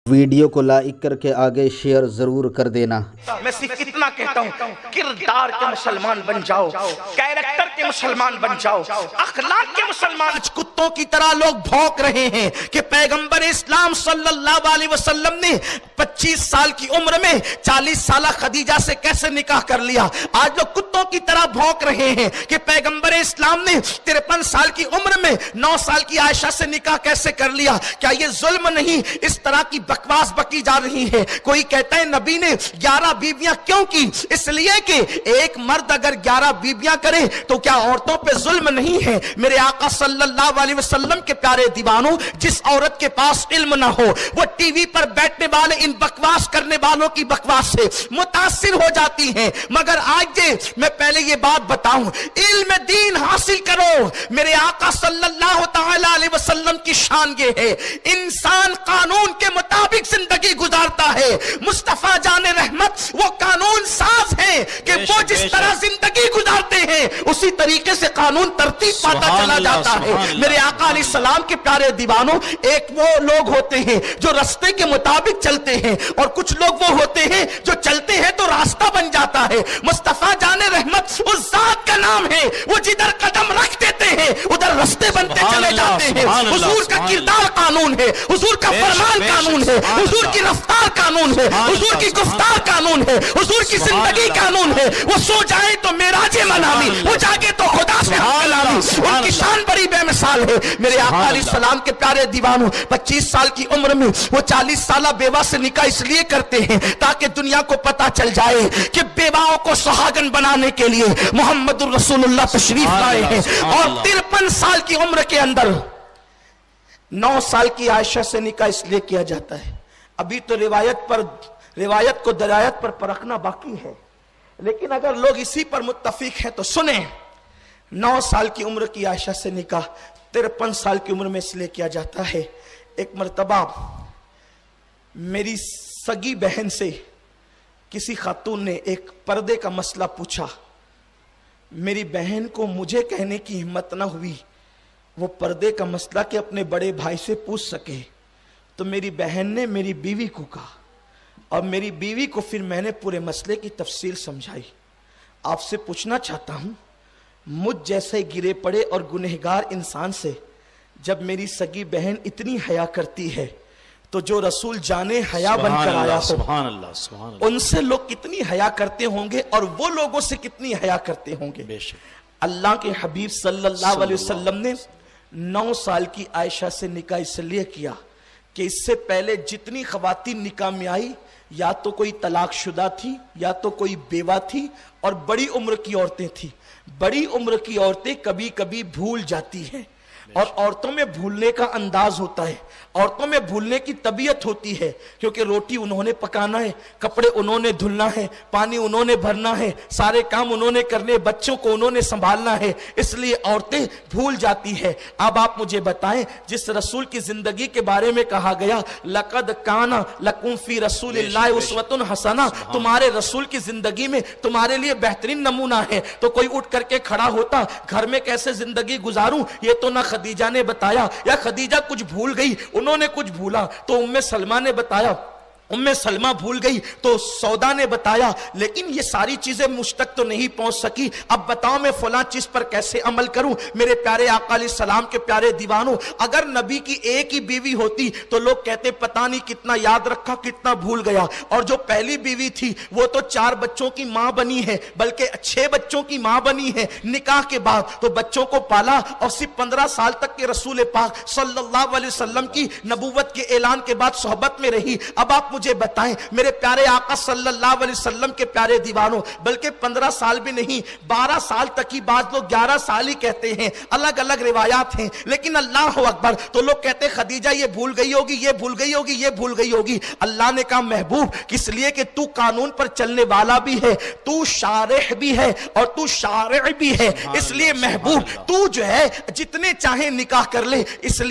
Video کو like کر کے آگے شیئر ضرور کر دینا۔ میں صرف اتنا کہتا ہوں، کردار کے مسلمان بن جاؤ، کیریکٹر کے مسلمان بن جاؤ، اخلاق کے مسلمان۔ آج کتوں کی طرح لوگ بھونک رہے ہیں کہ پیغمبر اسلام صلی اللہ علیہ وسلم نے 25 سال کی عمر میں 40 سالہ خدیجہ سے کیسے نکاح کر لیا۔ آج لوگ کتوں کی طرح بھونک رہے ہیں کہ پیغمبر اسلام نے 53 سال کی عمر میں 9 سال کی عائشہ سے نکاح کیسے کر لیا۔ کیا یہ ظلم نہیں؟ اس طرح کی بکواس بکی جا رہی ہے۔ کوئی کہتا ہے نبی نے 11 بیویاں کیوں کی؟ اس لیے کہ ایک مرد اگر 11 بیویاں کرے تو کیا عورتوں پہ ظلم نہیں ہے؟ میرے آقا صلی اللہ علیہ وسلم کے پیارے دیوانوں، جس عورت کے پاس علم نہ ہو وہ ٹی وی پر بیٹھنے والے ان بکواس کرنے والوں کی بکواس سے متاثر ہو جاتی ہیں۔ مگر آج میں پہلے یہ بات بتاؤں، علم دین حاصل کرو۔ میرے آقا صلی اللہ تعالی علیہ وسلم کی شان یہ ہے، انسان قانون کے مطابق زندگی گزارتا ہے۔ مصطفیٰ جان رحمت وہ قانون ساز ہیں کہ وہ جس طرح زندگی گزارتے ہیں اسی طریقے سے قانون ترتیب پاتا چلا جاتا ہے۔ میرے آقا علیہ السلام کے پیارے دیوانوں، ایک وہ لوگ ہوتے ہیں جو راستے کے مطابق چلتے ہیں، اور کچھ لوگ وہ ہوتے ہیں جو چلتے ہیں تو راستہ بن جاتا ہے۔ مصطفیٰ جان رحمت اس ذات کا نام ہے، وہ جدھر قدم رکھ دیتے ہیں ادھر راستے بنتے چلے جاتے ہیں۔ حضور کا کردار قانون ہے، حضور کا فرمان قانون ہے، حضور کی رفتار قانون ہے، حضور کی گفتار قانون ہے، حضور کی زندگی قانون ہے۔ وہ سو جائے تو معراج منامی، وہ جاگے تو خدا سے ہم کلامی۔ ان کی شان بڑی بے مثال ہے۔ میرے آقا علیہ السلام کے پیارے دیوانوں، 25 سال کی عمر میں وہ 40 سالہ بیوہ سے نکاح اس لیے کرتے ہیں تاکہ دنیا کو پتا چل جائے کہ بیواؤں کو سہاگن بنانے کے لیے محمد الرسول اللہ تشریف لائے ہیں۔ اور 53 سال کی عمر کے اندر 9 سال کی عائشہ سے نکاح اس لیے کیا جاتا ہے۔ ابھی تو روایت کو درایت پر پرکھنا باقی ہے، لیکن اگر لوگ اسی پر متفق ہیں تو سنیں، 9 سال کی عمر کی عائشہ سے نکاح 53 سال کی عمر میں اس لیے کیا جاتا ہے۔ ایک مرتبہ میری سگی بہن سے کسی خاتون نے ایک پردے کا مسئلہ پوچھا۔ میری بہن کو مجھے کہنے کی ہمت نہ ہوئی وہ پردے کا مسئلہ کہ اپنے بڑے بھائی سے پوچھ سکے، تو میری بہن نے میری بیوی کو کہا، اور میری بیوی کو پھر میں نے پورے مسئلے کی تفصیل سمجھائی۔ آپ سے پوچھنا چاہتا ہوں، مجھ جیسے گرے پڑے اور گنہگار انسان سے جب میری سگی بہن اتنی حیا کرتی ہے تو جو رسول جانے حیا بن کر آیا ہو ان سے لوگ کتنی حیا کرتے ہوں گے، اور وہ لوگوں سے کتنی حیا کرتے ہوں گے۔ اللہ کے حبیب صلی اللہ علیہ وسلم نے 9 سال کی عائشہ سے نکاح اس لیے کیا کہ اس سے پہلے جتنی خواتین نکاح میں آئی یا تو کوئی طلاق شدہ تھی یا تو کوئی بیوہ تھی، اور بڑی عمر کی عورتیں تھیں۔ بڑی عمر کی عورتیں کبھی کبھی بھول جاتی ہیں، اور عورتوں میں بھولنے کا انداز ہوتا ہے، عورتوں میں بھولنے کی طبیعت ہوتی ہے، کیونکہ روٹی انہوں نے پکانا ہے، کپڑے انہوں نے دھلنا ہے، پانی انہوں نے بھرنا ہے، سارے کام انہوں نے کرنے، بچوں کو انہوں نے سنبھالنا ہے، اس لیے عورتیں بھول جاتی ہیں۔ اب آپ مجھے بتائیں، جس رسول کی زندگی کے بارے میں کہا گیا لَقَدْ كَانَ لَكُمْ فِي رَسُولِ اللَّهِ أُسْوَةٌ حَسَنَةٌ، تمہارے رسول کی زندگی میں تمہارے لیے بہترین نمونہ ہے، تو کوئی اٹھ کر کے کھڑا ہوتا، گھر میں کیسے زندگی گزاروں، یہ تو نہ خدیجہ نے بتایا، یا خدیجہ کچھ بھول گئی، انہوں نے کچھ بھولا تو سلمہ نے بتایا، سلمہ بھول گئی تو سودا نے بتایا، لیکن یہ ساری چیزیں مجھ تک تو نہیں پہنچ سکی۔ اب بتاؤ میں فلاں چیز پر کیسے عمل کروں؟ میرے پیارے آقا علیہ السلام کے پیارے دیوانوں، اگر نبی کی ایک ہی بیوی ہوتی تو لوگ کہتے پتہ نہیں کتنا یاد رکھا، کتنا بھول گیا، اور جو پہلی بیوی تھی وہ تو 4 بچوں کی ماں بنی ہے، بلکہ 6 بچوں کی ماں بنی ہے نکاح کے بعد، تو بچوں کو پالا، اور صرف 15 سال تک کے رسول پاک صلی اللہ علیہ وسلم کی نبوت کے اعلان کے بعد صحبت میں رہی۔ اب آپ مجھے بتائیں میرے پیارے آقا صلی اللہ علیہ وسلم کے پیارے دیوانوں، بلکہ 15 سال بھی نہیں، 12 سال تک ہی، بعض لوگ 11 سال ہی کہتے ہیں، الگ الگ روایات ہیں، لیکن اللہ اکبر، تو لوگ کہتے خدیجہ یہ بھول گئی ہوگی، یہ بھول گئی ہوگی، یہ بھول گئی ہوگی۔ اللہ نے کہا محبوب، کس لیے کہ تو قانون پر چلنے والا بھی ہے، تو شارح بھی ہے، اور تو شارع بھی ہے، اس لیے محبوب تو جو ہے جتنے چاہیں نکاح کر لے، اس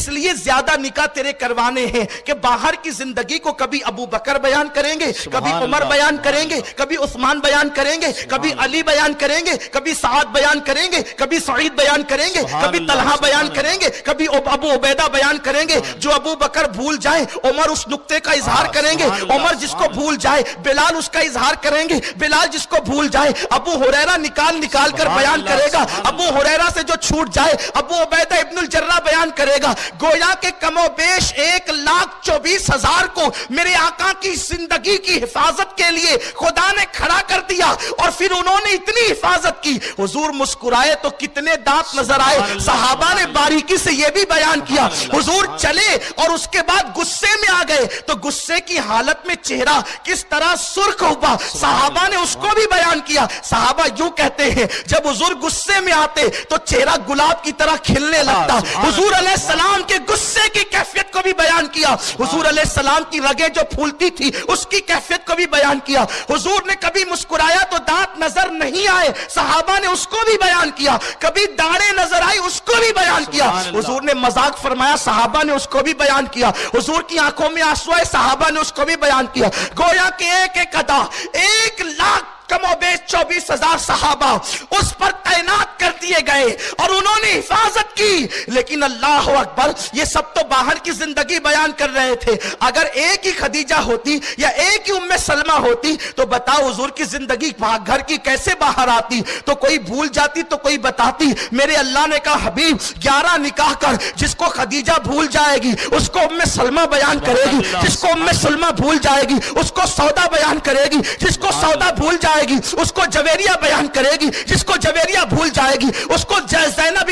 لیے زیادہ نکاح تیرے کروانے ہیں کہ باہر کی زندگی کو کبھی ابو بکر بیان کریں گے، کبھی عمر بیان کریں گے، کبھی عثمان بیان کریں گے، کبھی علی بیان کریں گے، کبھی سعد بیان کریں گے، کبھی سعید بیان کریں گے، کبھی طلحہ بیان کریں گے، کبھی ابو عبیدہ بیان کریں گے۔ جو ابو بکر بھول جائیں عمر اس نقطے کا اظہار کریں گے، عمر جس کو بھول جائے بلال اس کا اظہار کریں گے، بلال جس کو بھول جائے ابو ہریرہ نکال کر بیان کرے گا، ابو ہریرہ سے جو چھوٹ جائے ابو عبیدہ ابن الجراح بیان کرے گا۔ گویا کہ کم و بیش 1,24,000 کو میرے آقا کی زندگی کی حفاظت کے لیے خدا نے کھڑا کر دیا، اور پھر انہوں نے اتنی حفاظت کی، حضور مسکرائے تو کتنے دانت نظر آئے۔ صحابہ نے باریکی سے یہ بھی بیان کیا، حضور چلے اور اس کے بعد غصے میں آ گئے تو غصے کی حالت میں چہرہ کس طرح سرخ ہوا، صحابہ نے اس کو بھی بیان کیا۔ صحابہ یوں کہتے ہیں جب حضور غصے میں آتے تو چہرہ گلاب کی طرح کھلنے لگتا۔ حضور علیہ السلام کے غصے کی کیفیت کو بھی بیان کیا، حضور علیہ السلام کی رگیں جو پھولتی تھی اس کی کیفیت کو بھی بیان کیا۔ حضور نے کبھی مسکرایا تو دانت نظر نہیں آئے، صحابہ نے اس کو بھی بیان کیا، کبھی داڑھیں نظر آئی اس کو بھی بیان کیا۔ حضور نے مذاق فرمایا، صحابہ نے اس کو بھی بیان کیا۔ حضور کی آنکھوں میں آنسو آئے، صحابہ نے اس کو بھی بیان کیا۔ گویا کہ ایک ایک ادا 1,00,000 کم و بیش 24,000 صحابہ اس پر تعینات کر دیے گئے اور انہوں نے حفاظت کی۔ لیکن اللہ اکبر، یہ سب تو باہر کی زندگی بیان کر رہے تھے، اگر ایک ہی خدیجہ ہوتی یا ایک ہی ام سلمہ ہوتی تو بتاؤ حضور کی زندگی گھر کی کیسے باہر آتی؟ تو کوئی بھول جاتی تو کوئی بتاتی۔ میرے اللہ نے کہا حبیب 11 نکاح کر، جس کو خدیجہ بھول جائے گی اس کو ام سلمہ بیان کرے گی، جس کو ام سلمہ بھول جائے گی اس کو سودا بیان کرے گی، جس کو سودا بھول جائے گی اس کو جویریہ بیان کرے گی، جس کو جویریہ بھول جائے گی اس کو زینب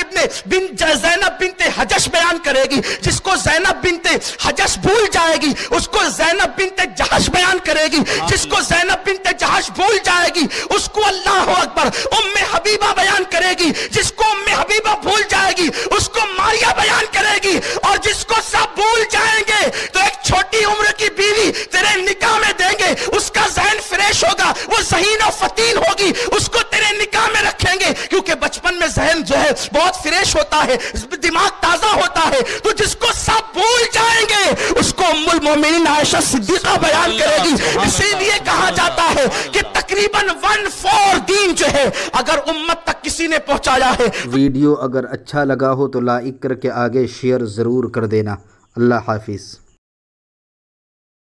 بنت حجش بیان کرے گی، جس کو زینب بنت حجش بھول جائے گی اس کو زینب بنت جہش بیان کرے گی، جس کو زینب بنت جہش بھول جائے گی اس کو اللہ اکبر ام حبیبہ بیان کرے گی، جس کو ام حبیبہ بھول جائے گی اس کو ماریہ بیان کرے گی، اور جس کو سب بھول جائیں گے تو ایک چھوٹی عمر کی بیوی تیرے نکاح میں دیں گے، اس کا ذہن فریش ہوگا، وہ ذہین و فتین ہوگی، اس کو تیرے نکاح میں رکھیں گے، کیونکہ بچپن میں ذہن جو ہے بہت فریش ہوتا ہے، دماغ تازہ ہوتا ہے۔ تو جس کو سب بھول جائیں گے اس کو ام المومنین عائشہ صدیقہ بیان کرے گی۔ اسی لیے کہا جاتا ہے کہ تقریباً 1/4 دین جو ہے اگر امت تک کسی نے پہنچایا ہے۔ ویڈیو اگر اچھا لگا ہو تو لائک کر کے آگے شیئر ضرور کر دینا۔ اللہ حافظ۔